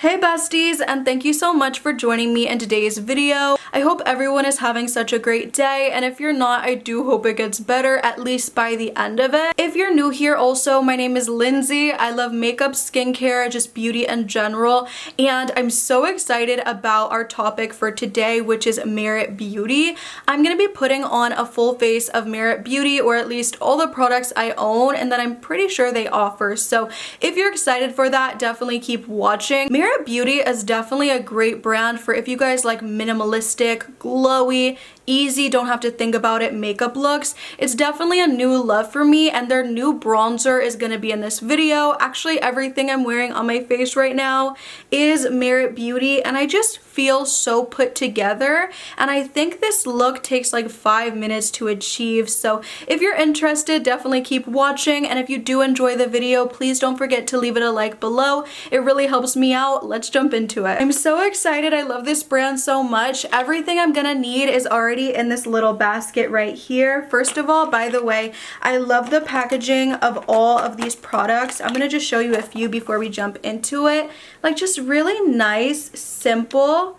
Hey besties, and thank you so much for joining me in today's video. I hope everyone is having such a great day, and if you're not, I do hope it gets better, at least by the end of it. If you're new here also, my name is Lindsay. I love makeup, skincare, just beauty in general, and I'm so excited about our topic for today, which is Merit Beauty. I'm gonna be putting on a full face of Merit Beauty, or at least all the products I own and that I'm pretty sure they offer. So if you're excited for that, definitely keep watching. Merit Beauty is definitely a great brand for if you guys like minimalistic, glowy, easy, don't have to think about it makeup looks. It's definitely a new love for me, and their new bronzer is gonna be in this video. Actually, everything I'm wearing on my face right now is Merit Beauty, and I just feel so put together, and I think this look takes like 5 minutes to achieve. So if you're interested, definitely keep watching, and if you do enjoy the video, please don't forget to leave it a like below. It really helps me out. Let's jump into it. I'm so excited. I love this brand so much. Everything I'm gonna need is already in this little basket right here. First of all, by the way, I love the packaging of all of these products. I'm gonna just show you a few before we jump into it. Like, just really nice, simple,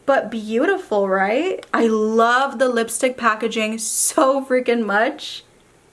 but beautiful, right? I love the lipstick packaging so freaking much.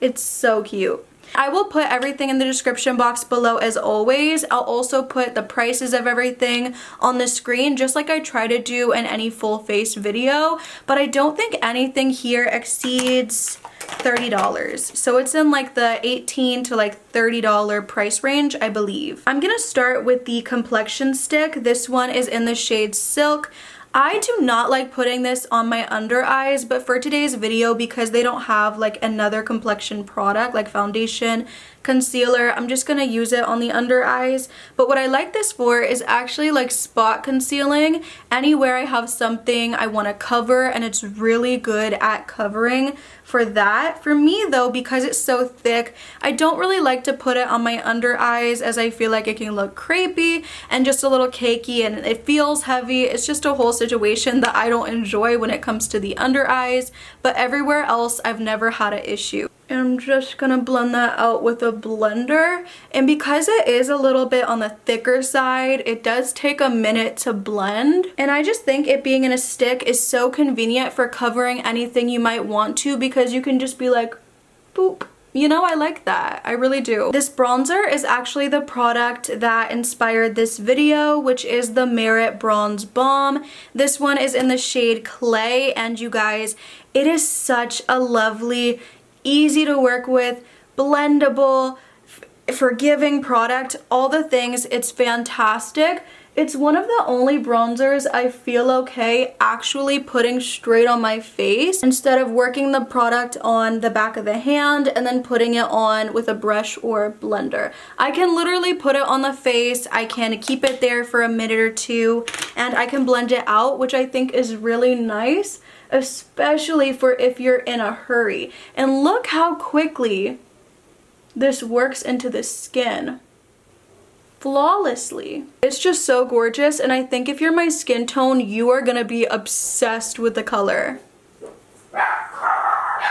It's so cute. I will put everything in the description box below as always. I'll also put the prices of everything on the screen, just like I try to do in any full face video, but I don't think anything here exceeds $30. So it's in like the $18 to like $30 price range, I believe. I'm gonna start with the complexion stick. This one is in the shade Silk. I do not like putting this on my under eyes, but for today's video, because they don't have like another complexion product like foundation, concealer, I'm just gonna use it on the under eyes. But what I like this for is actually like spot concealing anywhere I have something I want to cover, and it's really good at covering for that. For me though, because it's so thick, I don't really like to put it on my under eyes, as I feel like it can look crepey and just a little cakey, and it feels heavy. It's just a whole situation that I don't enjoy when it comes to the under eyes, but everywhere else I've never had an issue. And I'm just gonna blend that out with a blender, and because it is a little bit on the thicker side, it does take a minute to blend, and I just think it being in a stick is so convenient for covering anything you might want to, because you can just be like boop. You know, I like that. I really do. This bronzer is actually the product that inspired this video, which is the Merit Bronze Balm. This one is in the shade Clay, and you guys, it is such a lovely, easy to work with, blendable, forgiving product, all the things. It's fantastic. It's one of the only bronzers I feel okay actually putting straight on my face instead of working the product on the back of the hand and then putting it on with a brush or blender. I can literally put it on the face, I can keep it there for a minute or two, and I can blend it out, which I think is really nice, especially for if you're in a hurry. And look how quickly this works into the skin. Flawlessly. It's just so gorgeous, and I think if you're my skin tone, you are gonna be obsessed with the color.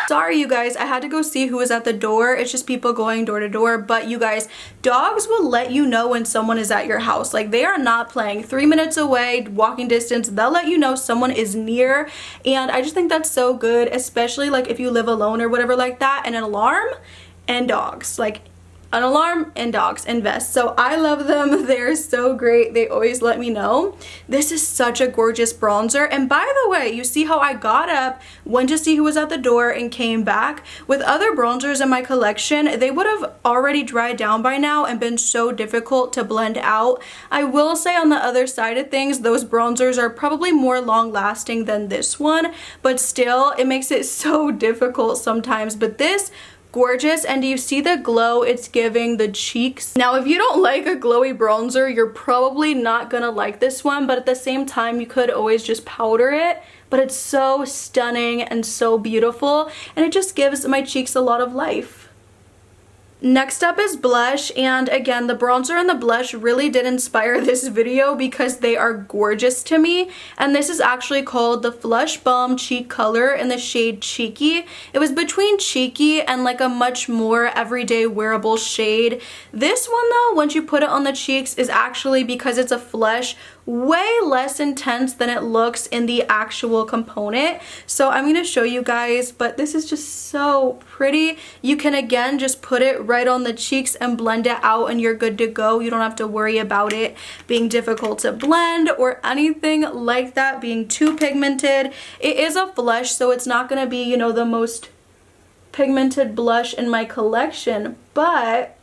Sorry you guys, I had to go see who was at the door. It's just people going door to door, but you guys, dogs will let you know when someone is at your house. Like, they are not playing. 3 minutes away, walking distance, they'll let you know someone is near, and I just think that's so good, especially like if you live alone or whatever like that. And an alarm and dogs, like an alarm and dogs invest. So I love them. They're so great. They always let me know. This is such a gorgeous bronzer. And by the way, you see how I got up, went to see who was at the door, and came back? With other bronzers in my collection, they would have already dried down by now and been so difficult to blend out. I will say on the other side of things, those bronzers are probably more long lasting than this one, but still, it makes it so difficult sometimes. But this, gorgeous. And do you see the glow it's giving the cheeks? Now, if you don't like a glowy bronzer, you're probably not gonna like this one, but at the same time, you could always just powder it. But it's so stunning and so beautiful, and it just gives my cheeks a lot of life. Next up is blush, and again, the bronzer and the blush really did inspire this video because they are gorgeous to me. And this is actually called the Flush Balm Cheek Color in the shade Cheeky. It was between Cheeky and like a much more everyday wearable shade. This one though, once you put it on the cheeks, is actually, because it's a flush, way less intense than it looks in the actual component. So I'm going to show you guys, but this is just so pretty. You can again just put it right on the cheeks and blend it out and you're good to go. You don't have to worry about it being difficult to blend or anything like that, being too pigmented. It is a flush, so it's not going to be, you know, the most pigmented blush in my collection, but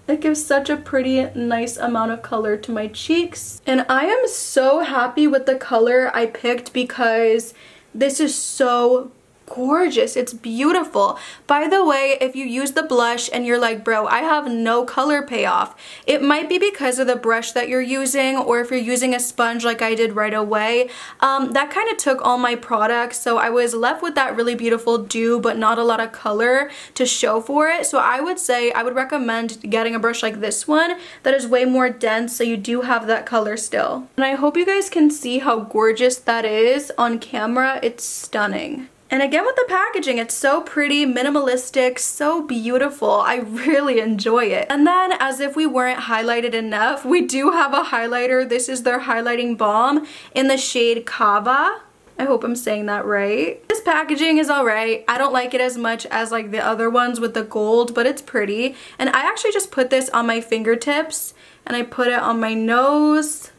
it gives such a pretty, nice amount of color to my cheeks. And I am so happy with the color I picked because this is so gorgeous. It's beautiful. By the way, if you use the blush and you're like, bro, I have no color payoff, it might be because of the brush that you're using, or if you're using a sponge like I did right away. That kind of took all my products, so I was left with that really beautiful dew but not a lot of color to show for it. So I would say I would recommend getting a brush like this one that is way more dense, so you do have that color still. And I hope you guys can see how gorgeous that is on camera. It's stunning. And again with the packaging, it's so pretty, minimalistic, so beautiful. I really enjoy it. And then, as if we weren't highlighted enough, we do have a highlighter. This is their highlighting balm in the shade Kava. I hope I'm saying that right. This packaging is alright. I don't like it as much as like the other ones with the gold, but it's pretty. And I actually just put this on my fingertips and I put it on my nose.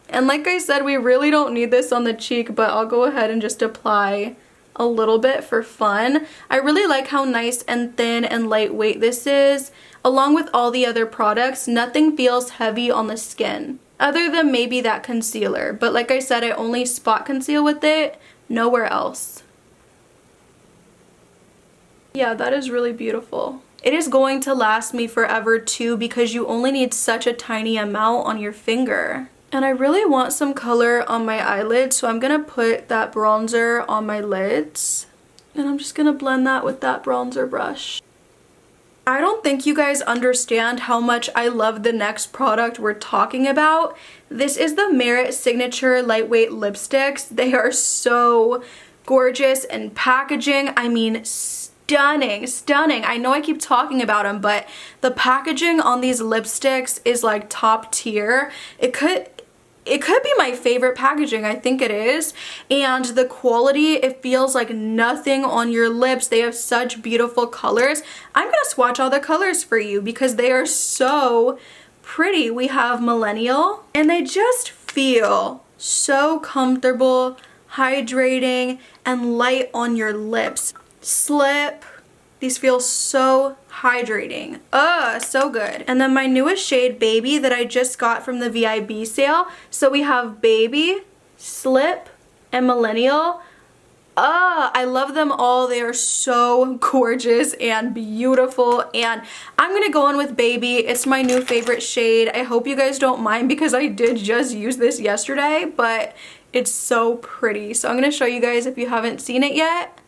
And like I said, we really don't need this on the cheek, but I'll go ahead and just apply a little bit for fun. I really like how nice and thin and lightweight this is. Along with all the other products, nothing feels heavy on the skin, other than maybe that concealer. But like I said, I only spot conceal with it, nowhere else. Yeah, that is really beautiful. It is going to last me forever too, because you only need such a tiny amount on your finger. And I really want some color on my eyelids, so I'm gonna put that bronzer on my lids. And I'm just gonna blend that with that bronzer brush. I don't think you guys understand how much I love the next product we're talking about. This is the Merit Signature Lightweight Lipsticks. They are so gorgeous and packaging. I mean, stunning, stunning. I know I keep talking about them, but the packaging on these lipsticks is like top tier. It could be my favorite packaging. I think it is. And the quality, it feels like nothing on your lips. They have such beautiful colors. I'm gonna swatch all the colors for you because they are so pretty. We have Millennial, and they just feel so comfortable, hydrating, and light on your lips. Slip. These feel so hydrating. So good. And then my newest shade, Baby, that I just got from the VIB sale. So we have Baby, Slip, and Millennial. I love them all. They are so gorgeous and beautiful. And I'm gonna go in with Baby. It's my new favorite shade. I hope you guys don't mind because I did just use this yesterday, but it's so pretty. So I'm gonna show you guys if you haven't seen it yet.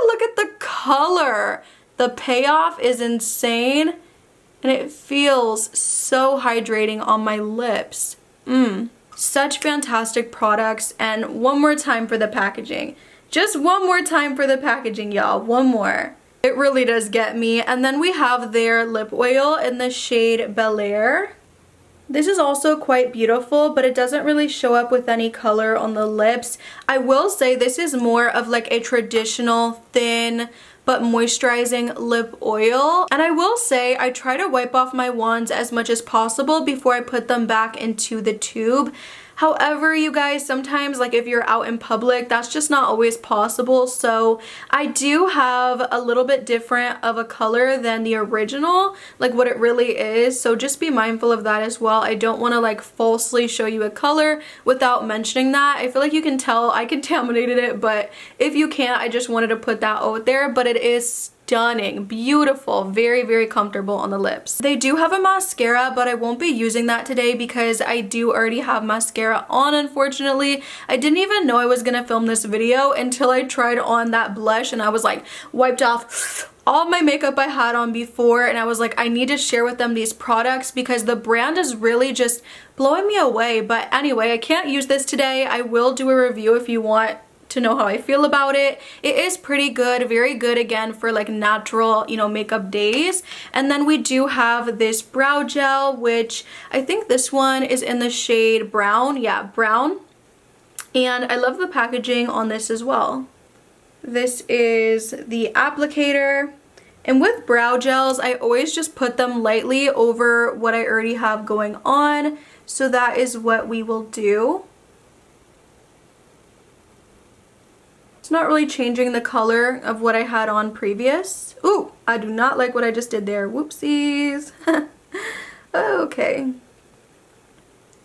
Look at the color. The payoff is insane and it feels so hydrating on my lips. Such fantastic products. And one more time for the packaging. Just one more time for the packaging, y'all. One more. It really does get me. And then we have their lip oil in the shade Bel Air. This is also quite beautiful, but it doesn't really show up with any color on the lips. I will say this is more of like a traditional thin but moisturizing lip oil. And I will say I try to wipe off my wands as much as possible before I put them back into the tube. However, you guys, sometimes like if you're out in public, that's just not always possible. So I do have a little bit different of a color than the original, like what it really is. So just be mindful of that as well. I don't want to like falsely show you a color without mentioning that. I feel like you can tell I contaminated it, but if you can't, I just wanted to put that out there. But it is stunning, beautiful, very, very comfortable on the lips. They do have a mascara, but I won't be using that today because I do already have mascara on, unfortunately. I didn't even know I was gonna film this video until I tried on that blush and I was like, wiped off all my makeup I had on before, and I was like, I need to share with them these products because the brand is really just blowing me away. But anyway, I can't use this today. I will do a review if you want to know how I feel about it. It is pretty good, very good again for like natural, you know, makeup days. And then we do have this brow gel, which I think this one is in the shade brown. Yeah, brown. And I love the packaging on this as well. This is the applicator, and with brow gels I always just put them lightly over what I already have going on, so that is what we will do. It's not really changing the color of what I had on previous. Ooh, I do not like what I just did there. Whoopsies. Okay.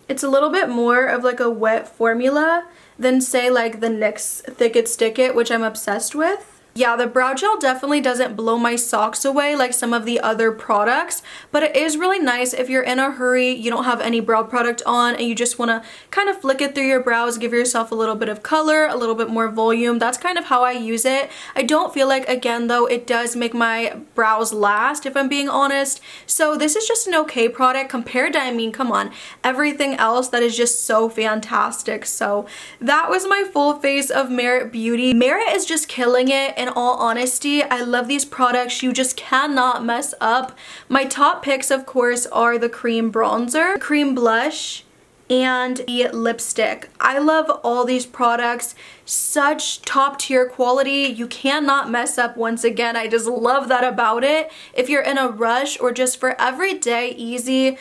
It's a little bit more of like a wet formula than say like the NYX Thick It Stick It, which I'm obsessed with. Yeah, the brow gel definitely doesn't blow my socks away like some of the other products, but it is really nice if you're in a hurry, you don't have any brow product on, and you just want to kind of flick it through your brows, give yourself a little bit of color, a little bit more volume. That's kind of how I use it. I don't feel like, again though, it does make my brows last, if I'm being honest. So this is just an okay product compared to, I mean, come on, everything else that is just so fantastic. So that was my full face of Merit Beauty. Merit is just killing it. In all honesty, I love these products. You just cannot mess up. My top picks, of course, are the cream bronzer, cream blush, and the lipstick. I love all these products. Such top tier quality. You cannot mess up. Once again, I just love that about it. If you're in a rush or just for everyday easy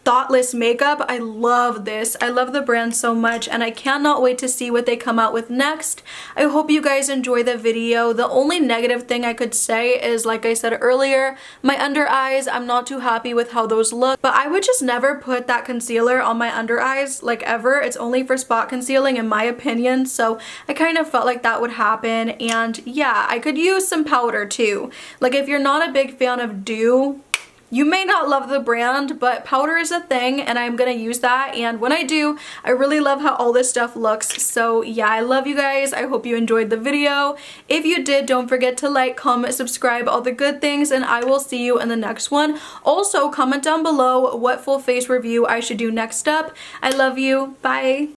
thoughtless makeup, I love this. I love the brand so much, and I cannot wait to see what they come out with next. I hope you guys enjoy the video. The only negative thing I could say is, like I said earlier, my under eyes, I'm not too happy with how those look, but I would just never put that concealer on my under eyes, like ever. It's only for spot concealing in my opinion, so I kind of felt like that would happen. And yeah, I could use some powder too. Like if you're not a big fan of dew, you may not love the brand, but powder is a thing and I'm gonna use that, and when I do, I really love how all this stuff looks. So yeah, I love you guys. I hope you enjoyed the video. If you did, don't forget to like, comment, subscribe, all the good things, and I will see you in the next one. Also, comment down below what full face review I should do next up. I love you. Bye.